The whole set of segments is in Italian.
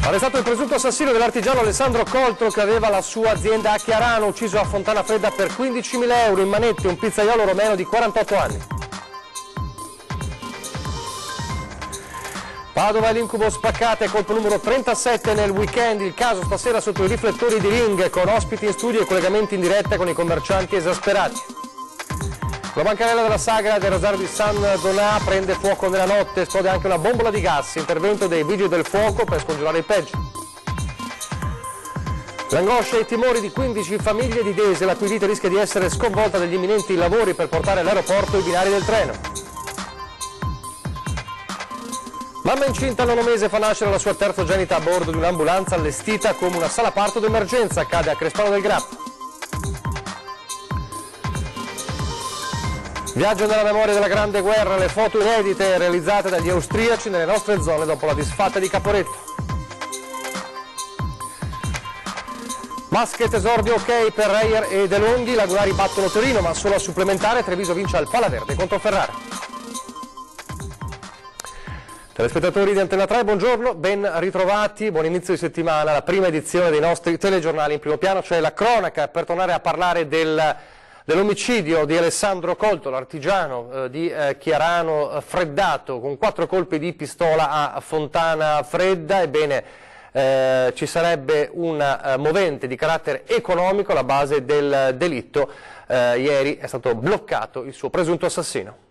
Arrestato il presunto assassino dell'artigiano Alessandro Coltro, che aveva la sua azienda a Chiarano, ucciso a Fontana Fredda per 15.000 euro. In manette un pizzaiolo romeno di 48 anni. Padova e l'incubo spaccate, colpo numero 37 nel weekend. Il caso stasera sotto i riflettori di Ring, con ospiti in studio e collegamenti in diretta con i commercianti esasperati. La bancarella della Sagra del Rosario di San Donà prende fuoco nella notte, esplode anche una bombola di gas, intervento dei vigili del fuoco per scongiurare il peggio. L'angoscia e i timori di 15 famiglie di Dese, la cui vita rischia di essere sconvolta dagli imminenti lavori per portare all'aeroporto i binari del treno. Mamma incinta al 9° mese fa nascere la sua terzogenita a bordo di un'ambulanza allestita come una sala parto d'emergenza, accade a Crespano del Grappa. Viaggio nella memoria della Grande Guerra, le foto inedite realizzate dagli austriaci nelle nostre zone dopo la disfatta di Caporetto. Basket esordio ok per Reyer e De Longhi, Lagunari battono Torino ma solo a supplementare, Treviso vince al Palaverde contro Ferrara. Telespettatori di Antena 3, buongiorno, ben ritrovati, buon inizio di settimana, la prima edizione dei nostri telegiornali. In primo piano c'è la cronaca per tornare a parlare dell'omicidio di Alessandro Coltro, l'artigiano di Chiarano, freddato con 4 colpi di pistola a Fontana Fredda. Ebbene, ci sarebbe una movente di carattere economico alla base del delitto. Ieri è stato bloccato il suo presunto assassino.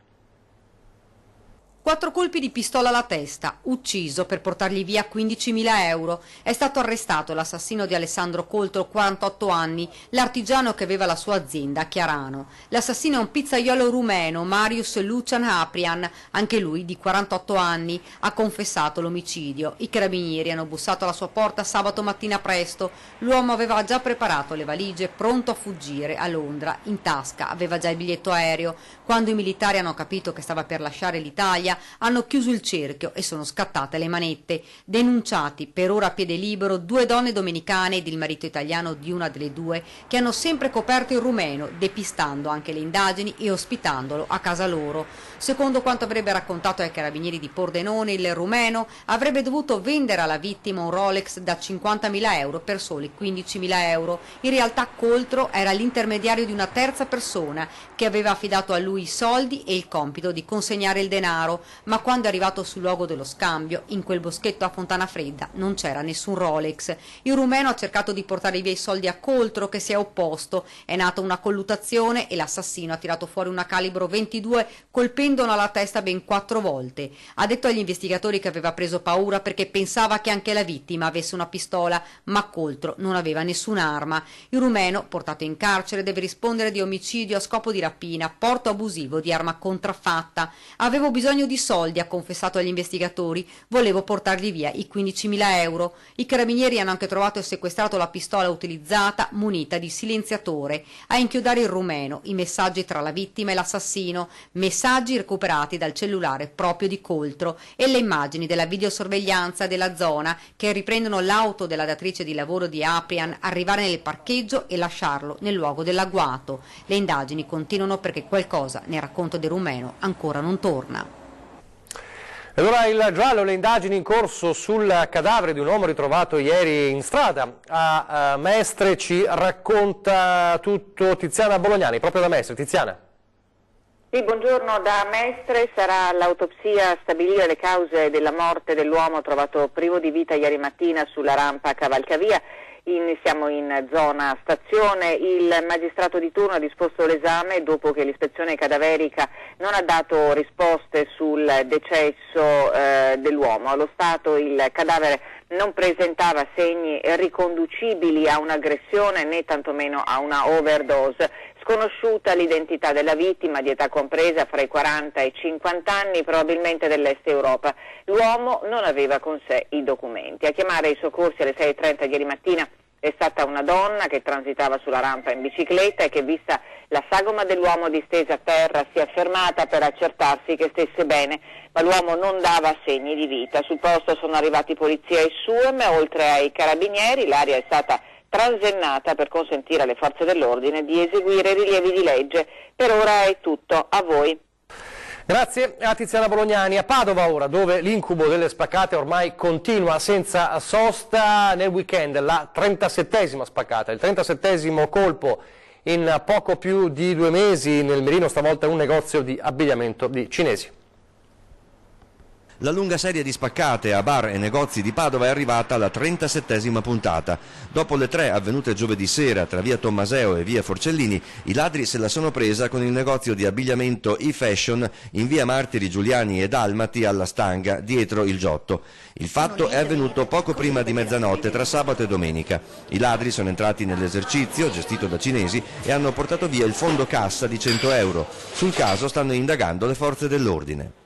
4 colpi di pistola alla testa, ucciso per portargli via 15.000 euro. È stato arrestato l'assassino di Alessandro Coltro, 48 anni, l'artigiano che aveva la sua azienda a Chiarano. L'assassino è un pizzaiolo rumeno, Marius Lucian Aprian, anche lui di 48 anni, ha confessato l'omicidio. I carabinieri hanno bussato alla sua porta sabato mattina presto. L'uomo aveva già preparato le valigie, pronto a fuggire a Londra. In tasca aveva già il biglietto aereo. Quando i militari hanno capito che stava per lasciare l'Italia, hanno chiuso il cerchio e sono scattate le manette. Denunciati per ora a piede libero 2 donne domenicane ed il marito italiano di una delle 2, che hanno sempre coperto il rumeno, depistando anche le indagini e ospitandolo a casa loro. Secondo quanto avrebbe raccontato ai carabinieri di Pordenone, il rumeno avrebbe dovuto vendere alla vittima un Rolex da 50.000 euro per soli 15.000 euro. In realtà Coltro era l'intermediario di una terza persona che aveva affidato a lui i soldi e il compito di consegnare il denaro. Ma quando è arrivato sul luogo dello scambio, in quel boschetto a Fontana Fredda, non c'era nessun Rolex. Il rumeno ha cercato di portare via i soldi a Coltro, che si è opposto. È nata una colluttazione e l'assassino ha tirato fuori una calibro 22, colpendolo alla testa ben 4 volte. Ha detto agli investigatori che aveva preso paura perché pensava che anche la vittima avesse una pistola, ma Coltro non aveva nessun'arma. Il rumeno, portato in carcere, deve rispondere di omicidio a scopo di rapina, porto abusivo di arma contraffatta. Avevo bisogno di soldi, ha confessato agli investigatori, volevo portargli via i 15.000 euro. I carabinieri hanno anche trovato e sequestrato la pistola utilizzata, munita di silenziatore. A inchiodare il rumeno i messaggi tra la vittima e l'assassino, messaggi recuperati dal cellulare proprio di Coltro, e le immagini della videosorveglianza della zona che riprendono l'auto della datrice di lavoro di Aprian arrivare nel parcheggio e lasciarlo nel luogo dell'agguato. Le indagini continuano perché qualcosa nel racconto del rumeno ancora non torna. Ed ora il giallo, le indagini in corso sul cadavere di un uomo ritrovato ieri in strada a Mestre. Ci racconta tutto Tiziana Bolognani, proprio da Mestre. Tiziana. Sì, buongiorno da Mestre. Sarà l'autopsia a stabilire le cause della morte dell'uomo trovato privo di vita ieri mattina sulla rampa Cavalcavia. Siamo in zona stazione. Il magistrato di turno ha disposto l'esame dopo che l'ispezione cadaverica non ha dato risposte sul decesso dell'uomo. Allo stato il cadavere non presentava segni riconducibili a un'aggressione né tantomeno a una overdose. Sconosciuta l'identità della vittima, di età compresa fra i 40 e i 50 anni, probabilmente dell'Est Europa. L'uomo non aveva con sé i documenti. A chiamare i soccorsi alle 6:30 ieri mattina è stata una donna che transitava sulla rampa in bicicletta e che, vista la sagoma dell'uomo distesa a terra, si è fermata per accertarsi che stesse bene, ma l'uomo non dava segni di vita. Sul posto sono arrivati polizia e SUEM, oltre ai carabinieri. L'area è stata transennata per consentire alle forze dell'ordine di eseguire rilievi di legge. Per ora è tutto, a voi. Grazie a Tiziana Bolognani. A Padova ora, dove l'incubo delle spaccate ormai continua senza sosta. Nel weekend la 37esima spaccata, il 37esimo colpo in poco più di 2 mesi. Nel mirino stavolta un negozio di abbigliamento di cinesi. La lunga serie di spaccate a bar e negozi di Padova è arrivata alla 37esima puntata. Dopo le 3 avvenute giovedì sera tra via Tommaseo e via Forcellini, i ladri se la sono presa con il negozio di abbigliamento eFashion in via Martiri Giuliani e Dalmati alla Stanga, dietro il Giotto. Il fatto è avvenuto poco prima di mezzanotte tra sabato e domenica. I ladri sono entrati nell'esercizio, gestito da cinesi, e hanno portato via il fondo cassa di 100 euro. Sul caso stanno indagando le forze dell'ordine.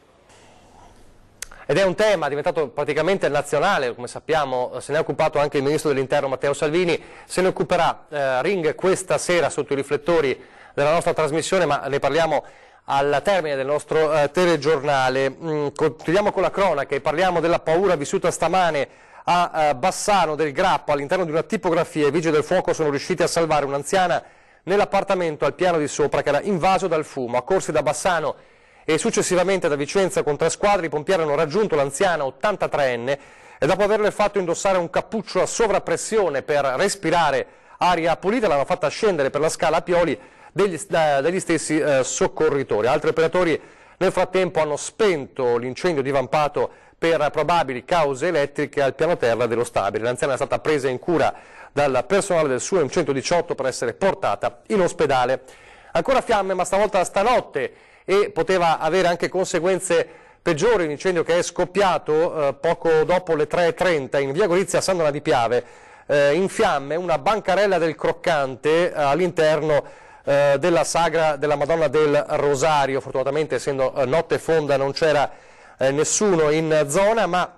Ed è un tema diventato praticamente nazionale, come sappiamo se ne è occupato anche il Ministro dell'Interno Matteo Salvini, se ne occuperà Ring questa sera sotto i riflettori della nostra trasmissione, ma ne parliamo al termine del nostro telegiornale. Continuiamo con la cronaca e parliamo della paura vissuta stamane a Bassano del Grappa. All'interno di una tipografia i vigili del fuoco sono riusciti a salvare un'anziana nell'appartamento al piano di sopra che era invaso dal fumo. Accorsi da Bassano e successivamente da Vicenza con 3 squadre, i pompieri hanno raggiunto l'anziana 83enne e dopo averle fatto indossare un cappuccio a sovrappressione per respirare aria pulita l'hanno fatta scendere per la scala a pioli degli stessi soccorritori. Altri operatori nel frattempo hanno spento l'incendio divampato per probabili cause elettriche al piano terra dello stabile. L'anziana è stata presa in cura dal personale del SUEM 118 per essere portata in ospedale. Ancora fiamme, ma stavolta stanotte, e poteva avere anche conseguenze peggiori, un incendio che è scoppiato poco dopo le 3:30 in via Gorizia Sandona di Piave. In fiamme una bancarella del Croccante all'interno della sagra della Madonna del Rosario. Fortunatamente, essendo notte fonda, non c'era nessuno in zona, ma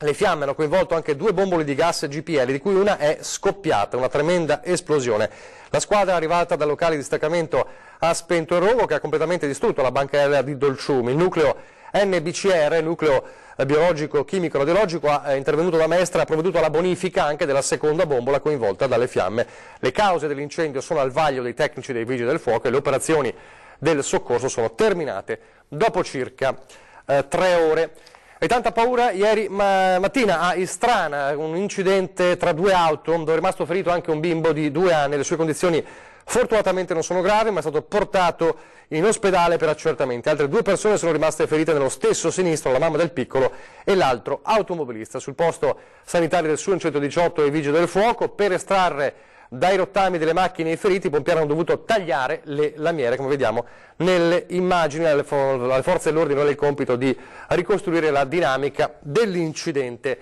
le fiamme hanno coinvolto anche 2 bombole di gas GPL, di cui una è scoppiata, una tremenda esplosione. La squadra arrivata dal locale di distaccamento ha spento il rogo che ha completamente distrutto la bancarella di Dolciumi. Il nucleo NBCR, il nucleo biologico, chimico, radiologico, è intervenuto da Mestre e ha provveduto alla bonifica anche della seconda bombola coinvolta dalle fiamme. Le cause dell'incendio sono al vaglio dei tecnici dei vigili del fuoco e le operazioni del soccorso sono terminate dopo circa 3 ore. E tanta paura ieri mattina a Istrana, un incidente tra 2 auto dove è rimasto ferito anche un bimbo di 2 anni. Le sue condizioni fortunatamente non sono gravi, ma è stato portato in ospedale per accertamenti. Altre 2 persone sono rimaste ferite nello stesso sinistro, la mamma del piccolo e l'altro automobilista. Sul posto sanitario del SUEM 118 e i vigili del fuoco per estrarre dai rottami delle macchine i feriti. I pompieri hanno dovuto tagliare le lamiere, come vediamo nelle immagini. Alle forze dell'ordine è il compito di ricostruire la dinamica dell'incidente.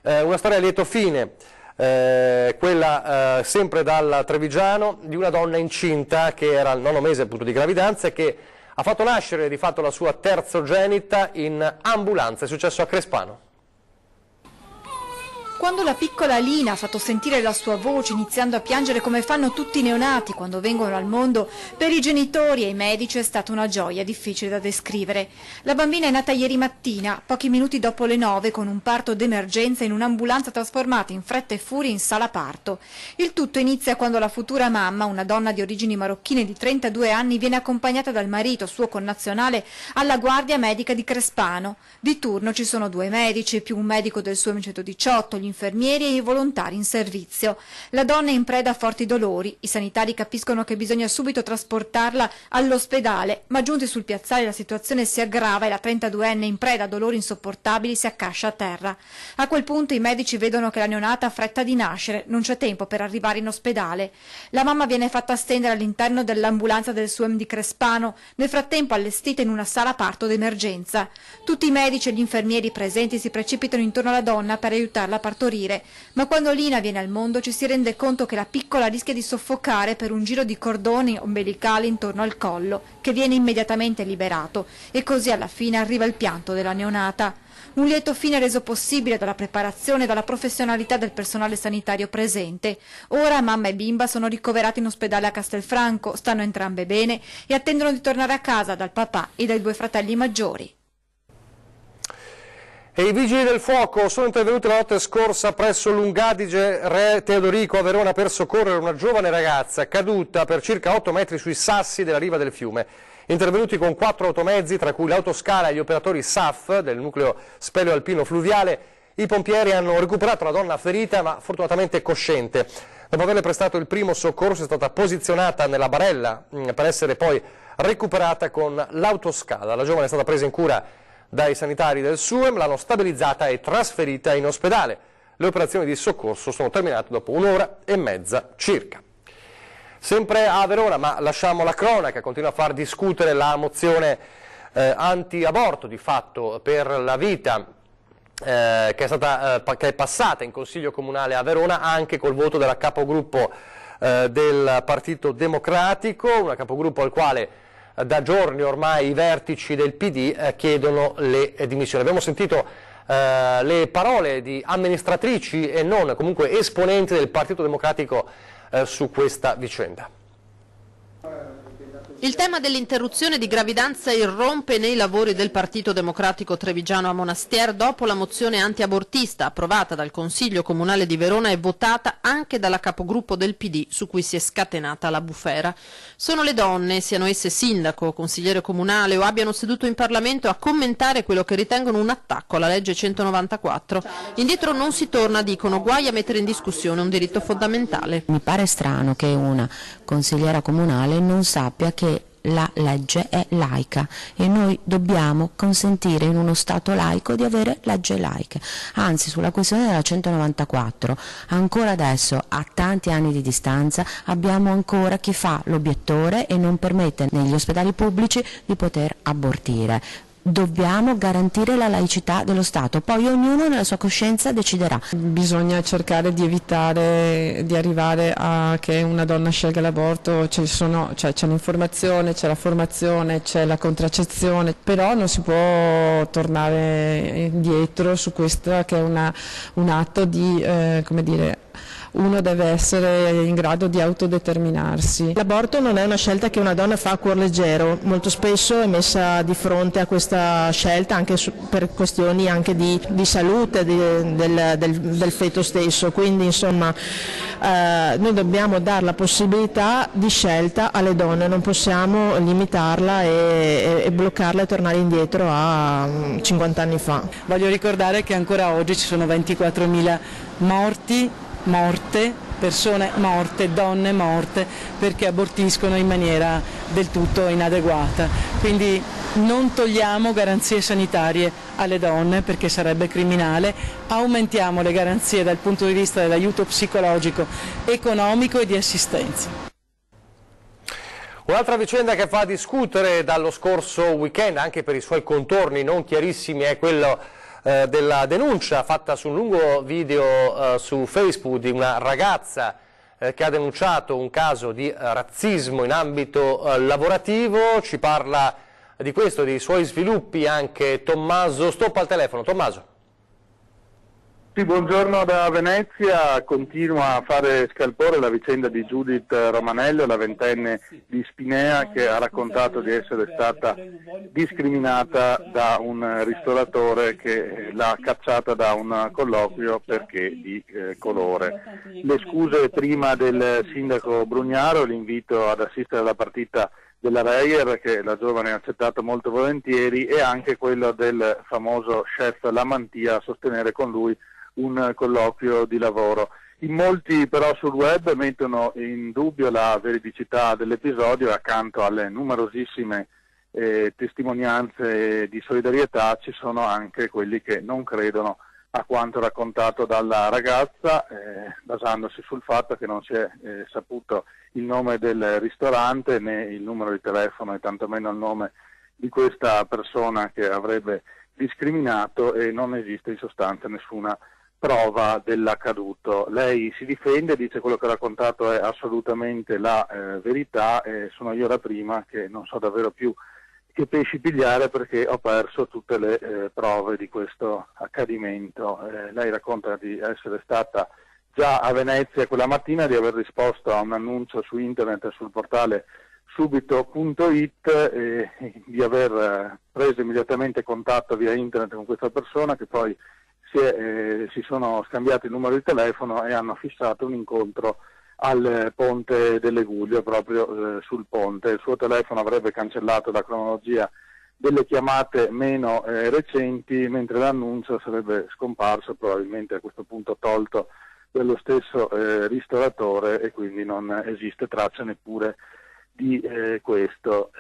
Una storia a lieto fine, quella sempre dal Trevigiano, di una donna incinta che era al 9° mese appunto di gravidanza e che ha fatto nascere di fatto la sua terzogenita in ambulanza. È successo a Crespano. Quando la piccola Lina ha fatto sentire la sua voce iniziando a piangere come fanno tutti i neonati quando vengono al mondo, per i genitori e i medici è stata una gioia difficile da descrivere. La bambina è nata ieri mattina, pochi minuti dopo le 9, con un parto d'emergenza in un'ambulanza trasformata in fretta e furia in sala parto. Il tutto inizia quando la futura mamma, una donna di origini marocchine di 32 anni, viene accompagnata dal marito, suo connazionale, alla guardia medica di Crespano. Di turno ci sono 2 medici, più un medico del SUEM 118, gli infermieri e i volontari in servizio. La donna è in preda a forti dolori. I sanitari capiscono che bisogna subito trasportarla all'ospedale, ma giunti sul piazzale la situazione si aggrava e la 32enne, in preda a dolori insopportabili, si accascia a terra. A quel punto i medici vedono che la neonata ha fretta di nascere, non c'è tempo per arrivare in ospedale. La mamma viene fatta stendere all'interno dell'ambulanza del SUEM di Crespano, nel frattempo allestita in una sala parto d'emergenza. Tutti i medici e gli infermieri presenti si precipitano intorno alla donna per aiutarla a partorire. Ma quando Lina viene al mondo ci si rende conto che la piccola rischia di soffocare per un giro di cordoni ombelicali intorno al collo, che viene immediatamente liberato, e così alla fine arriva il pianto della neonata. Un lieto fine reso possibile dalla preparazione e dalla professionalità del personale sanitario presente. Ora mamma e bimba sono ricoverati in ospedale a Castelfranco, stanno entrambe bene e attendono di tornare a casa dal papà e dai 2 fratelli maggiori. E i vigili del fuoco sono intervenuti la notte scorsa presso l'Ungadige Re Teodorico a Verona per soccorrere una giovane ragazza caduta per circa 8 metri sui sassi della riva del fiume. intervenuti con 4 automezzi, tra cui l'autoscala e gli operatori SAF del nucleo speleo alpino fluviale. I pompieri hanno recuperato la donna ferita ma fortunatamente cosciente. Dopo averle prestato il primo soccorso è stata posizionata nella barella per essere poi recuperata con l'autoscala. La giovane è stata presa in cura dai sanitari del SUEM, l'hanno stabilizzata e trasferita in ospedale. Le operazioni di soccorso sono terminate dopo 1 ora e mezza circa. Sempre a Verona, ma lasciamo la cronaca, continua a far discutere la mozione anti-aborto di fatto per la vita che è passata in Consiglio Comunale a Verona anche col voto della capogruppo del Partito Democratico, una capogruppo al quale da giorni ormai i vertici del PD chiedono le dimissioni. Abbiamo sentito le parole di amministratrici e non, comunque esponenti del Partito Democratico su questa vicenda. Il tema dell'interruzione di gravidanza irrompe nei lavori del Partito Democratico Trevigiano a Monastier dopo la mozione antiabortista approvata dal Consiglio Comunale di Verona e votata anche dalla capogruppo del PD su cui si è scatenata la bufera. Sono le donne, siano esse sindaco, consigliere comunale o abbiano seduto in Parlamento, a commentare quello che ritengono un attacco alla legge 194. Indietro non si torna, dicono, guai a mettere in discussione un diritto fondamentale. Mi pare strano che una consigliera comunale non sappia che la legge è laica e noi dobbiamo consentire in uno Stato laico di avere leggi laiche. Anzi, sulla questione della 194, ancora adesso, a tanti anni di distanza, abbiamo ancora chi fa l'obiettore e non permette negli ospedali pubblici di poter abortire. Dobbiamo garantire la laicità dello Stato, poi ognuno nella sua coscienza deciderà. Bisogna cercare di evitare di arrivare a che una donna scelga l'aborto, c'è l'informazione, c'è la formazione, c'è la contraccezione, però non si può tornare indietro su questo che è un atto di, come dire, uno deve essere in grado di autodeterminarsi. L'aborto non è una scelta che una donna fa a cuor leggero, molto spesso è messa di fronte a questa scelta anche per questioni anche di salute del feto stesso, quindi insomma noi dobbiamo dare la possibilità di scelta alle donne, non possiamo limitarla e bloccarla e tornare indietro a 50 anni fa. Voglio ricordare che ancora oggi ci sono 24.000 persone morte, donne morte perché abortiscono in maniera del tutto inadeguata. Quindi non togliamo garanzie sanitarie alle donne perché sarebbe criminale, aumentiamo le garanzie dal punto di vista dell'aiuto psicologico, economico e di assistenza. Un'altra vicenda che fa discutere dallo scorso weekend, anche per i suoi contorni non chiarissimi, è quello della denuncia fatta su un lungo video su Facebook di una ragazza che ha denunciato un caso di razzismo in ambito lavorativo. Ci parla di questo, dei suoi sviluppi anche Tommaso Stoppa al telefono. Tommaso. Sì, buongiorno da Venezia. Continua a fare scalpore la vicenda di Judith Romanello, la ventenne di Spinea, che ha raccontato di essere stata discriminata da un ristoratore che l'ha cacciata da un colloquio perché di colore. Le scuse prima del sindaco Brugnaro, l'invito ad assistere alla partita della Reyer, che la giovane ha accettato molto volentieri, e anche quello del famoso chef Lamantia a sostenere con lui un colloquio di lavoro. In molti però sul web mettono in dubbio la veridicità dell'episodio e accanto alle numerosissime testimonianze di solidarietà ci sono anche quelli che non credono a quanto raccontato dalla ragazza, basandosi sul fatto che non si è saputo il nome del ristorante né il numero di telefono e tantomeno il nome di questa persona che avrebbe discriminato, e non esiste in sostanza nessuna prova dell'accaduto. Lei si difende, dice quello che ha raccontato è assolutamente la verità e sono io la prima che non so davvero più che pesci pigliare perché ho perso tutte le prove di questo accadimento. Lei racconta di essere stata già a Venezia quella mattina, di aver risposto a un annuncio su internet e sul portale subito.it e di aver preso immediatamente contatto via internet con questa persona, che poi si sono scambiati il numero di telefono e hanno fissato un incontro al ponte delle Guglie, proprio sul ponte. Il suo telefono avrebbe cancellato la cronologia delle chiamate meno recenti, mentre l'annuncio sarebbe scomparso, probabilmente a questo punto tolto dello stesso ristoratore, e quindi non esiste traccia neppure di questo.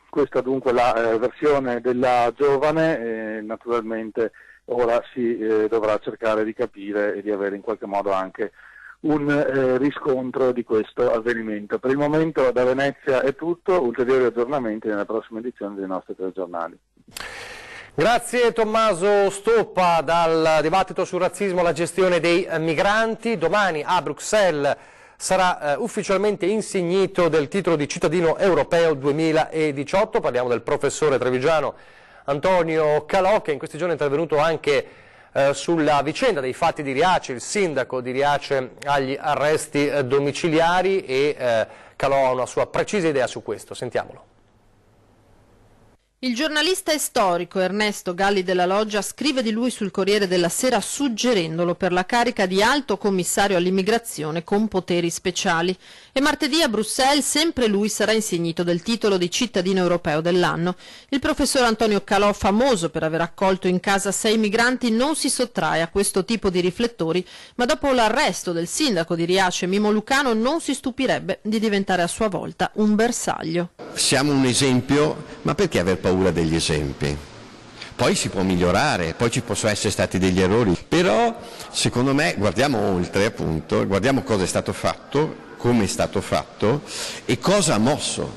Questa dunque la versione della giovane, naturalmente ora si dovrà cercare di capire e di avere in qualche modo anche un riscontro di questo avvenimento. Per il momento da Venezia è tutto, ulteriori aggiornamenti nella prossima edizione dei nostri telegiornali. Grazie Tommaso Stoppa. Dal dibattito sul razzismo alla gestione dei migranti. Domani a Bruxelles sarà ufficialmente insignito del titolo di cittadino europeo 2018. Parliamo del professore trevigiano Antonio Calò, che in questi giorni è intervenuto anche sulla vicenda dei fatti di Riace. Il sindaco di Riace agli arresti domiciliari, e Calò ha una sua precisa idea su questo. Sentiamolo. Il giornalista e storico Ernesto Galli della Loggia scrive di lui sul Corriere della Sera suggerendolo per la carica di alto commissario all'immigrazione con poteri speciali. E martedì a Bruxelles sempre lui sarà insignito del titolo di cittadino europeo dell'anno. Il professor Antonio Calò, famoso per aver accolto in casa 6 migranti, non si sottrae a questo tipo di riflettori, ma dopo l'arresto del sindaco di Riace Mimo Lucano non si stupirebbe di diventare a sua volta un bersaglio. Siamo un esempio, ma perché aver paura degli esempi? Poi si può migliorare, poi ci possono essere stati degli errori, però secondo me guardiamo oltre, appunto, guardiamo cosa è stato fatto, come è stato fatto e cosa ha mosso,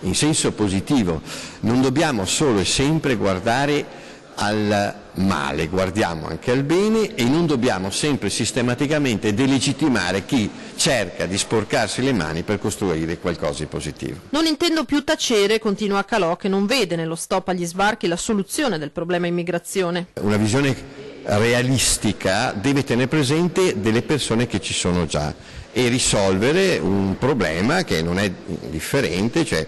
in senso positivo. Non dobbiamo solo e sempre guardare al male, guardiamo anche al bene, e non dobbiamo sempre sistematicamente delegittimare chi cerca di sporcarsi le mani per costruire qualcosa di positivo. Non intendo più tacere, continua Calò, che non vede nello stop agli sbarchi la soluzione del problema immigrazione. Una visione realistica deve tenere presente delle persone che ci sono già e risolvere un problema che non è differente, cioè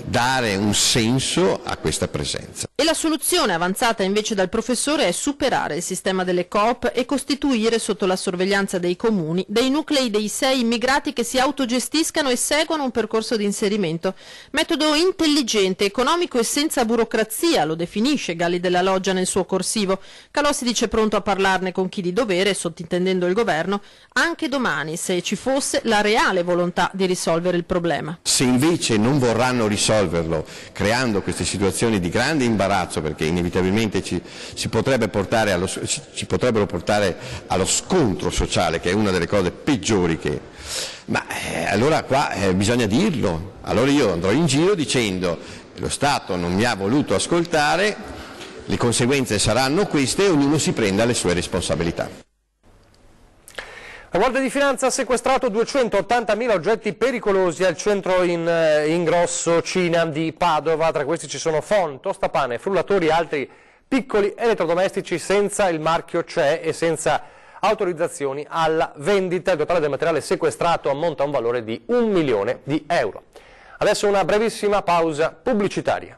dare un senso a questa presenza. E la soluzione avanzata invece dal professore è superare il sistema delle coop e costituire sotto la sorveglianza dei comuni dei nuclei dei 6 immigrati che si autogestiscano e seguono un percorso di inserimento. Metodo intelligente, economico e senza burocrazia, lo definisce Galli della Loggia nel suo corsivo. Calò si dice pronto a parlarne con chi di dovere, sottintendendo il governo, anche domani, se ci fosse la reale volontà di risolvere il problema. Se invece non vorranno risolverlo, creando queste situazioni di grande imbarazzo, perché inevitabilmente ci potrebbero portare allo scontro sociale, che è una delle cose peggiori che... Ma allora qua bisogna dirlo. Allora io andrò in giro dicendo: lo Stato non mi ha voluto ascoltare, le conseguenze saranno queste e ognuno si prenda le sue responsabilità. La Guardia di Finanza ha sequestrato 280.000 oggetti pericolosi al centro ingrosso Cina di Padova. Tra questi ci sono phon, tostapane, frullatori e altri piccoli elettrodomestici senza il marchio CE e senza autorizzazioni alla vendita. Il totale del materiale sequestrato ammonta a un valore di 1 milione di euro. Adesso una brevissima pausa pubblicitaria.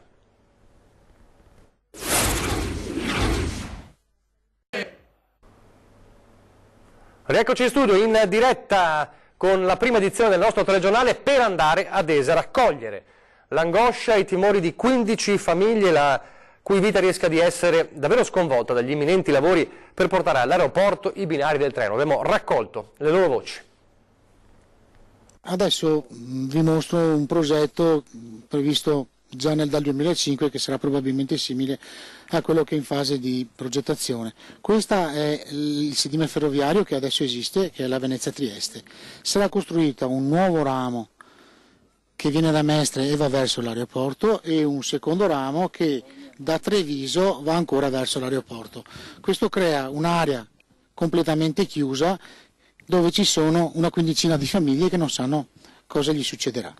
Rieccoci in studio in diretta con la prima edizione del nostro telegiornale per andare ad Esera, raccogliere l'angoscia e i timori di 15 famiglie la cui vita rischia di essere davvero sconvolta dagli imminenti lavori per portare all'aeroporto i binari del treno. Abbiamo raccolto le loro voci. Adesso vi mostro un progetto previsto già dal 2005 che sarà probabilmente simile a quello che è in fase di progettazione. Questo è il sedime ferroviario che adesso esiste, che è la Venezia-Trieste. Sarà costruito un nuovo ramo che viene da Mestre e va verso l'aeroporto e un secondo ramo che da Treviso va ancora verso l'aeroporto. Questo crea un'area completamente chiusa dove ci sono una quindicina di famiglie che non sanno cosa gli succederà.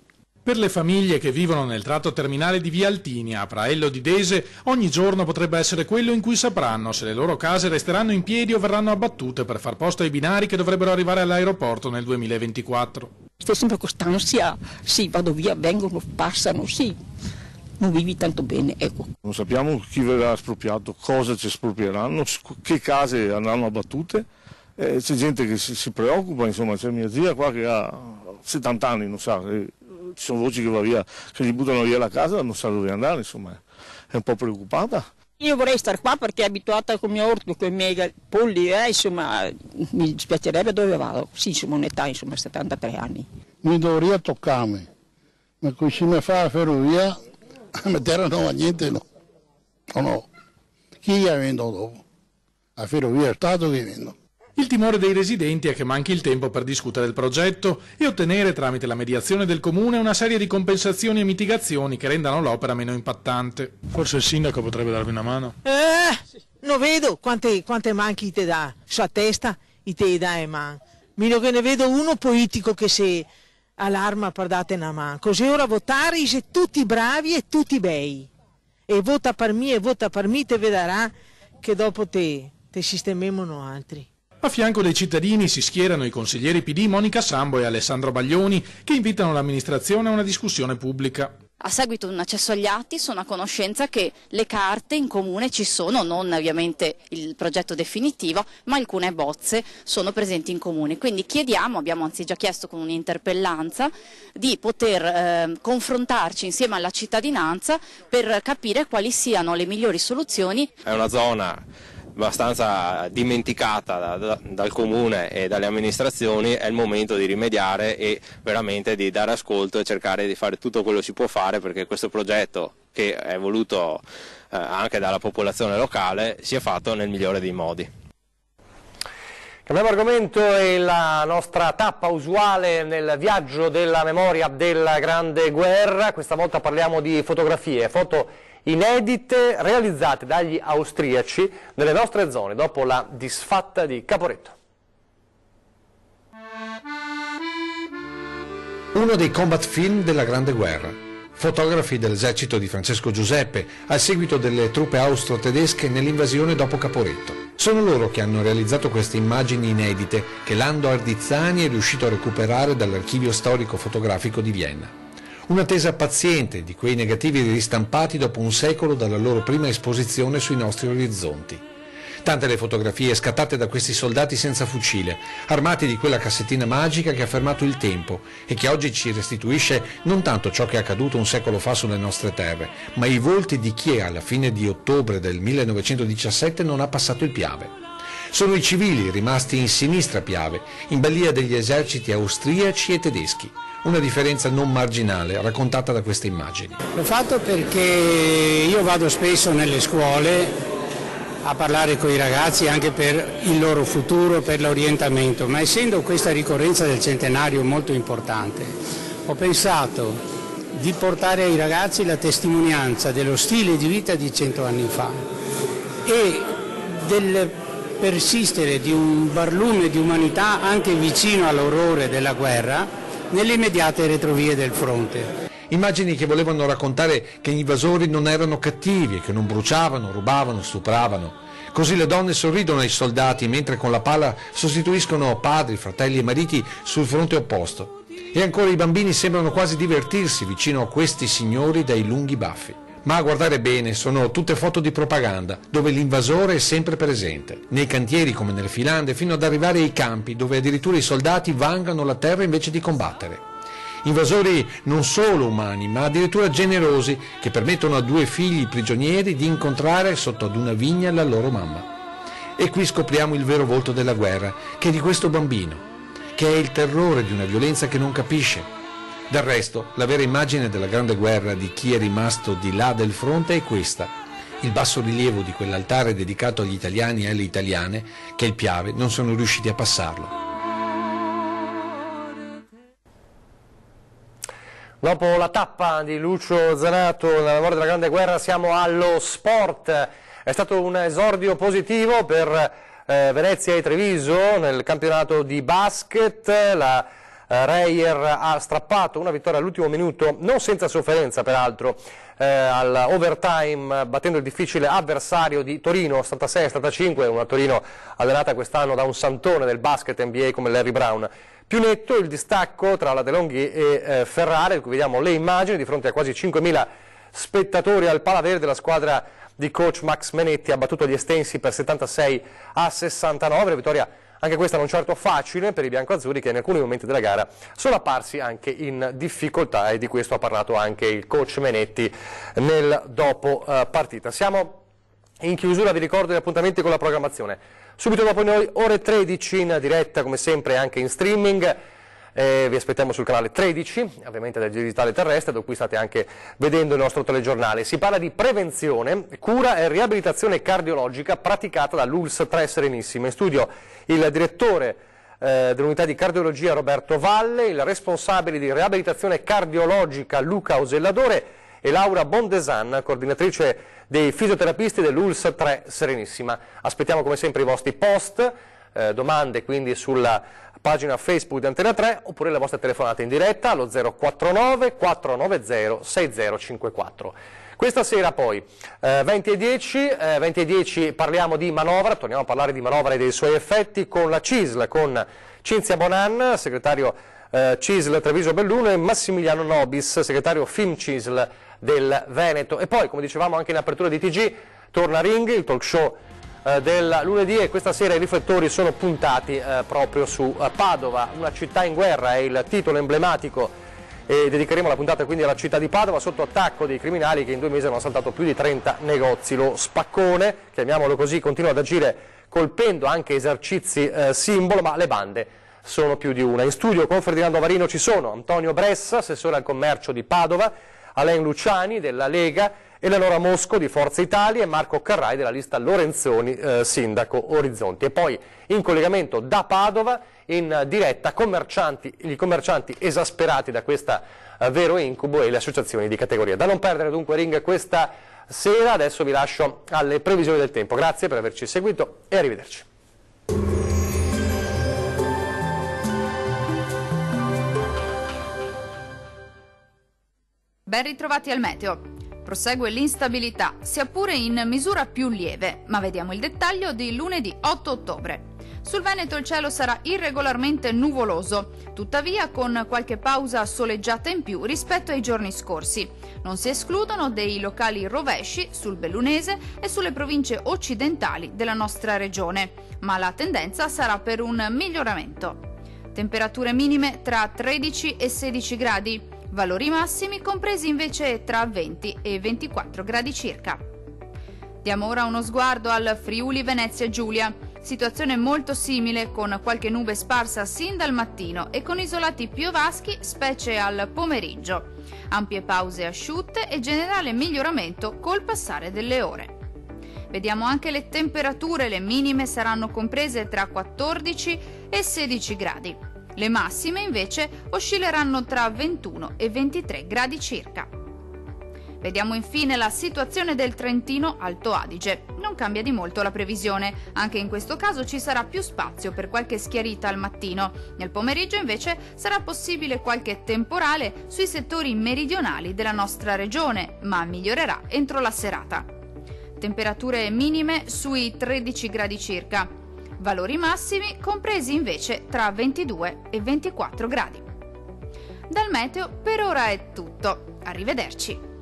Per le famiglie che vivono nel tratto terminale di Via Altinia, a Praello di Dese, ogni giorno potrebbe essere quello in cui sapranno se le loro case resteranno in piedi o verranno abbattute per far posto ai binari che dovrebbero arrivare all'aeroporto nel 2024. Stai sempre con quest'ansia, sì, vado via, vengono, passano, sì, non vivi tanto bene, ecco. Non sappiamo chi verrà espropriato, cosa ci espropieranno, che case andranno abbattute c'è gente che si preoccupa, insomma, c'è mia zia qua che ha 70 anni, non sa, ci sono voci che va via, che gli buttano via la casa, non sa dove andare, insomma, è un po' preoccupata. Io vorrei stare qua perché è abituata con il mio orto, con i miei polli, insomma, mi dispiacerebbe dove vado. Sì, insomma, un'età, insomma, 73 anni. Mi dovrei toccarmi, ma così mi fa la ferrovia, a mettere non va niente, no. No. Chi gli vendo dopo? La ferrovia è Stato che vendo. Il timore dei residenti è che manchi il tempo per discutere il progetto e ottenere tramite la mediazione del comune una serie di compensazioni e mitigazioni che rendano l'opera meno impattante. Forse il sindaco potrebbe darvi una mano? Non vedo quante manchi te dà, sua testa te dà e man. Meno che ne vedo uno politico che si allarma per date una mano. Così ora votare se tutti bravi e tutti bei. E vota per me, te vedrà che dopo te sistemiamo altri. A fianco dei cittadini si schierano i consiglieri PD Monica Sambo e Alessandro Baglioni che invitano l'amministrazione a una discussione pubblica. A seguito di un accesso agli atti sono a conoscenza che le carte in comune ci sono, non ovviamente il progetto definitivo, ma alcune bozze sono presenti in comune. Quindi chiediamo, abbiamo anzi già chiesto con un'interpellanza, di poter confrontarci insieme alla cittadinanza per capire quali siano le migliori soluzioni. È una zona abbastanza dimenticata dal comune e dalle amministrazioni, è il momento di rimediare e veramente di dare ascolto e cercare di fare tutto quello che si può fare perché questo progetto, che è voluto anche dalla popolazione locale, sia fatto nel migliore dei modi. Cambiamo argomento e la nostra tappa usuale nel viaggio della memoria della Grande Guerra. Questa volta parliamo di fotografie, foto inedite realizzate dagli austriaci nelle nostre zone dopo la disfatta di Caporetto. Uno dei combat film della Grande Guerra. Fotografi dell'esercito di Francesco Giuseppe al seguito delle truppe austro-tedesche nell'invasione dopo Caporetto. Sono loro che hanno realizzato queste immagini inedite che Lando Ardizzani è riuscito a recuperare dall'archivio storico fotografico di Vienna. Un'attesa paziente di quei negativi ristampati dopo un secolo dalla loro prima esposizione sui nostri orizzonti. Tante le fotografie scattate da questi soldati senza fucile, armati di quella cassettina magica che ha fermato il tempo e che oggi ci restituisce non tanto ciò che è accaduto un secolo fa sulle nostre terre, ma i volti di chi alla fine di ottobre del 1917 non ha passato il Piave. Sono i civili rimasti in sinistra Piave, in balia degli eserciti austriaci e tedeschi. Una differenza non marginale raccontata da queste immagini. L'ho fatto perché io vado spesso nelle scuole a parlare con i ragazzi anche per il loro futuro, per l'orientamento, ma essendo questa ricorrenza del centenario molto importante, ho pensato di portare ai ragazzi la testimonianza dello stile di vita di 100 anni fa e del persistere di un barlume di umanità anche vicino all'orrore della guerra nelle immediate retrovie del fronte. Immagini che volevano raccontare che gli invasori non erano cattivi, che non bruciavano, rubavano, stupravano. Così le donne sorridono ai soldati mentre con la pala sostituiscono padri, fratelli e mariti sul fronte opposto. E ancora i bambini sembrano quasi divertirsi vicino a questi signori dai lunghi baffi. Ma a guardare bene sono tutte foto di propaganda, dove l'invasore è sempre presente. Nei cantieri come nelle filande, fino ad arrivare ai campi, dove addirittura i soldati vangano la terra invece di combattere. Invasori non solo umani, ma addirittura generosi, che permettono a due figli prigionieri di incontrare sotto ad una vigna la loro mamma. E qui scopriamo il vero volto della guerra, che è di questo bambino, che è il terrore di una violenza che non capisce. Del resto, la vera immagine della Grande Guerra di chi è rimasto di là del fronte è questa, il basso rilievo di quell'altare dedicato agli italiani e alle italiane che il Piave non sono riusciti a passarlo. Dopo la tappa di Lucio Zanato nella memoria della Grande Guerra siamo allo sport. È stato un esordio positivo per Venezia e Treviso nel campionato di basket. La Reyer ha strappato una vittoria all'ultimo minuto, non senza sofferenza peraltro, all'overtime battendo il difficile avversario di Torino 76-75, una Torino allenata quest'anno da un santone del basket NBA come Larry Brown. Più netto il distacco tra la De Longhi e Ferrari, di cui vediamo le immagini, di fronte a quasi 5.000 spettatori al Palaverde. La squadra di coach Max Menetti ha battuto gli Estensi per 76-69, la vittoria Anche questa non certo facile per i biancoazzurri, che in alcuni momenti della gara sono apparsi anche in difficoltà, e di questo ha parlato anche il coach Menetti nel dopo partita. Siamo in chiusura, vi ricordo gli appuntamenti con la programmazione. Subito dopo noi ore 13 in diretta, come sempre anche in streaming. Vi aspettiamo sul canale 13, ovviamente del Digitale Terrestre, da cui state anche vedendo il nostro telegiornale. Si parla di prevenzione, cura e riabilitazione cardiologica praticata dall'ULSS 3 Serenissima. In studio il direttore dell'unità di cardiologia Roberto Valle, il responsabile di riabilitazione cardiologica Luca Oselladore e Laura Bondesan, coordinatrice dei fisioterapisti dell'ULSS 3 Serenissima. Aspettiamo come sempre i vostri post, domande quindi sulla pagina Facebook di Antena 3, oppure le vostre telefonate in diretta allo 049 490 6054. Questa sera poi 20:10 parliamo di manovra, torniamo a parlare di manovra e dei suoi effetti con la CISL, con Cinzia Bonan, segretario CISL Treviso Belluno, e Massimiliano Nobis, segretario FIM CISL del Veneto. E poi, come dicevamo anche in apertura di TG, torna Ring, il talk show del lunedì, e questa sera i riflettori sono puntati proprio su Padova, una città in guerra, è il titolo emblematico, e dedicheremo la puntata quindi alla città di Padova, sotto attacco dei criminali che in 2 mesi hanno assaltato più di 30 negozi. Lo spaccone, chiamiamolo così, continua ad agire colpendo anche esercizi simbolo, ma le bande sono più di una. In studio con Ferdinando Varino ci sono Antonio Bressa, assessore al commercio di Padova, Alain Luciani della Lega, Eleonora Mosco di Forza Italia e Marco Carrai della lista Lorenzoni, sindaco Orizzonti. E poi in collegamento da Padova, in diretta, i commercianti esasperati da questa vero incubo e le associazioni di categoria. Da non perdere dunque Ring questa sera. Adesso vi lascio alle previsioni del tempo. Grazie per averci seguito e arrivederci. Ben ritrovati al meteo. Prosegue l'instabilità, sia pure in misura più lieve, ma vediamo il dettaglio di lunedì 8 ottobre. Sul Veneto il cielo sarà irregolarmente nuvoloso, tuttavia con qualche pausa soleggiata in più rispetto ai giorni scorsi. Non si escludono dei locali rovesci sul Bellunese e sulle province occidentali della nostra regione, ma la tendenza sarà per un miglioramento. Temperature minime tra 13 e 16 gradi. Valori massimi compresi invece tra 20 e 24 gradi circa. Diamo ora uno sguardo al Friuli Venezia Giulia. Situazione molto simile, con qualche nube sparsa sin dal mattino e con isolati piovaschi specie al pomeriggio. Ampie pause asciutte e generale miglioramento col passare delle ore. Vediamo anche le temperature, le minime saranno comprese tra 14 e 16 gradi. Le massime invece oscilleranno tra 21 e 23 gradi circa. Vediamo infine la situazione del Trentino Alto Adige. Non cambia di molto la previsione, anche in questo caso ci sarà più spazio per qualche schiarita al mattino. Nel pomeriggio invece sarà possibile qualche temporale sui settori meridionali della nostra regione, ma migliorerà entro la serata. Temperature minime sui 13 gradi circa. Valori massimi compresi invece tra 22 e 24 gradi. Dal meteo per ora è tutto. Arrivederci.